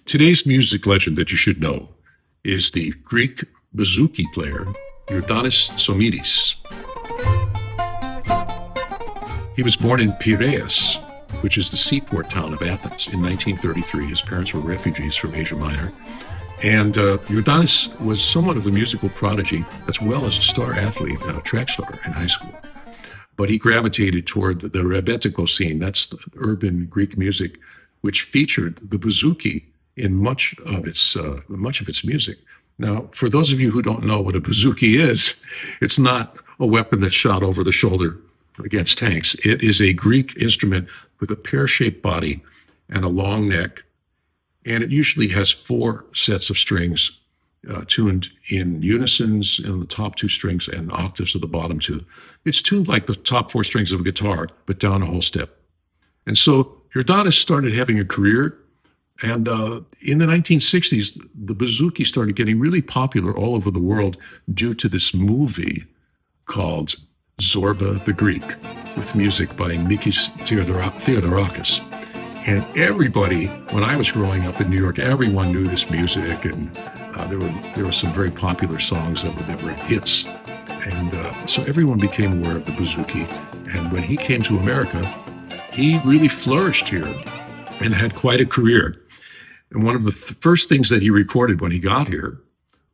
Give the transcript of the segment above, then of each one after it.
Today's music legend that you should know is the Greek bouzouki player, Iordanis Tsomidis. He was born in Piraeus, which is the seaport town of Athens, in 1933. His parents were refugees from Asia Minor. And Iordanis was somewhat of a musical prodigy, as well as a star athlete, a track star in high school. But he gravitated toward the rebetiko scene, that's the urban Greek music, which featured the bouzouki in much of its music. Now, for those of you who don't know what a bouzouki is, it's not a weapon that's shot over the shoulder against tanks. It is a Greek instrument with a pear-shaped body and a long neck, and it usually has 4 sets of strings tuned in unisons in the top 2 strings and octaves of the bottom 2. It's tuned like the top 4 strings of a guitar, but down a whole step. And so Iordanis started having a career, and in the 1960s, the bouzouki started getting really popular all over the world due to this movie called Zorba the Greek, with music by Mikis Theodorakis. And everybody, when I was growing up in New York, everyone knew this music, and there were some very popular songs that were hits. And so everyone became aware of the bouzouki. And when he came to America, he really flourished here and had quite a career. And one of the first things that he recorded when he got here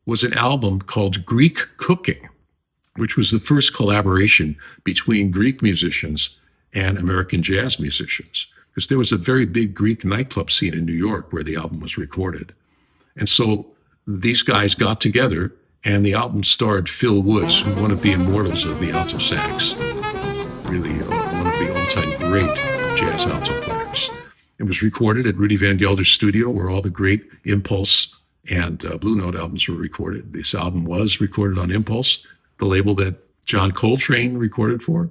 was an album called Greek Cooking, which was the first collaboration between Greek musicians and American jazz musicians, because there was a very big Greek nightclub scene in New York where the album was recorded. And so these guys got together, and the album starred Phil Woods, one of the immortals of the alto sax, really one of the all-time great jazz alto players. It was recorded at Rudy Van Gelder's studio, where all the great Impulse and Blue Note albums were recorded. This album was recorded on Impulse, the label that John Coltrane recorded for.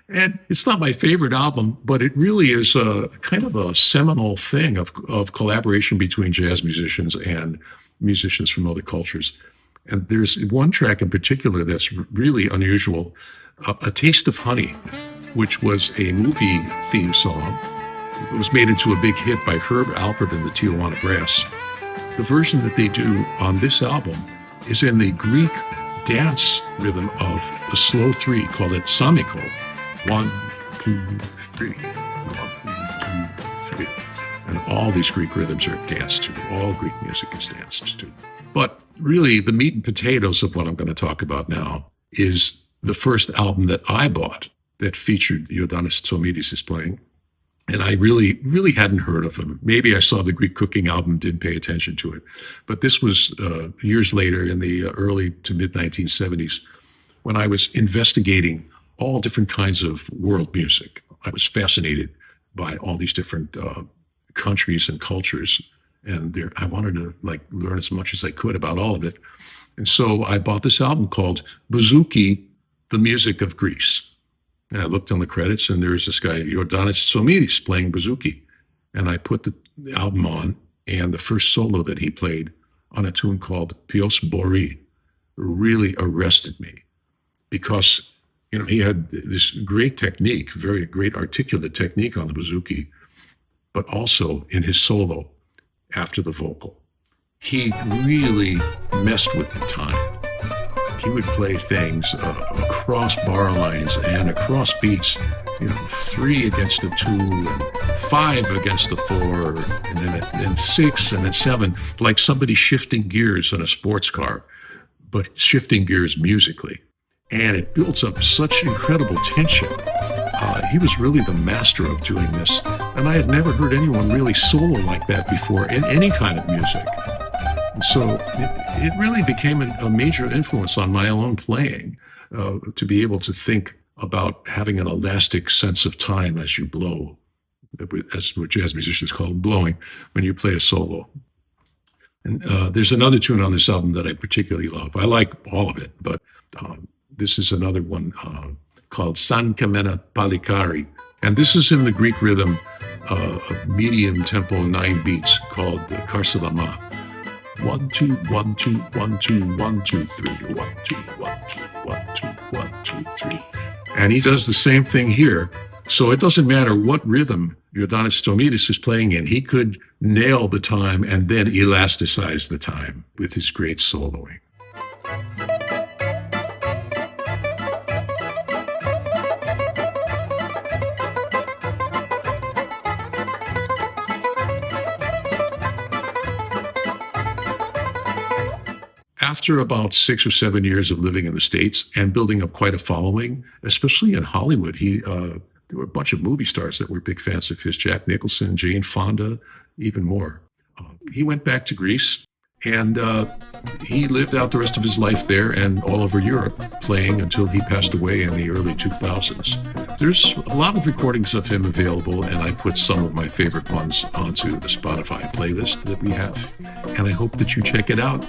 And it's not my favorite album, but it really is a kind of a seminal thing of collaboration between jazz musicians and musicians from other cultures. And there's one track in particular that's really unusual, A Taste of Honey, which was a movie theme song. It was made into a big hit by Herb Alpert and the Tijuana Brass. The version that they do on this album is in the Greek dance rhythm of a slow 3 called it samiko. 1, 2, 3, 1, 2, 3. And all these Greek rhythms are danced to. All Greek music is danced to. But really, the meat and potatoes of what I'm going to talk about now is the first album that I bought that featured Iordanis Tsomidis playing. And I really hadn't heard of him. Maybe I saw the Greek Cooking album, didn't pay attention to it. But this was years later in the early to mid 1970s when I was investigating all different kinds of world music. I was fascinated by all these different countries and cultures. And I wanted to learn as much as I could about all of it. And so I bought this album called Bazooki, The Music of Greece. And I looked on the credits, and there's this guy, Iordanis Tsomidis, playing bouzouki. And I put the album on, and the first solo that he played on a tune called Pios Bori really arrested me, because he had this great technique, very great articulate technique on the bouzouki, but also in his solo after the vocal. He really messed with the time. He would play things across bar lines and across beats, 3 against the 2 and 5 against the 4, and then 6 and then 7, like somebody shifting gears in a sports car, but shifting gears musically. And it builds up such incredible tension. He was really the master of doing this. And I had never heard anyone really solo like that before in any kind of music. And so it really became a major influence on my own playing, to be able to think about having an elastic sense of time as you blow, as what jazz musicians call blowing, when you play a solo. And there's another tune on this album that I particularly love. I like all of it, but this is another one called San Kamena Palicari. And this is in the Greek rhythm, a medium tempo 9 beats called Karsalama. 1, 2, 1, 2, 1, 2, 1, 2, 3, 1, 2, 1, 2, 1, 2, 1, 2, 3. And he does the same thing here, So it doesn't matter what rhythm Iordanis Tsomidis is playing in, he could nail the time and then elasticize the time with his great soloing. After about 6 or 7 years of living in the States and building up quite a following, especially in Hollywood, there were a bunch of movie stars that were big fans of his: Jack Nicholson, Jane Fonda, even more. He went back to Greece, and he lived out the rest of his life there and all over Europe, playing until he passed away in the early 2000s. There's a lot of recordings of him available, and I put some of my favorite ones onto the Spotify playlist that we have, and I hope that you check it out.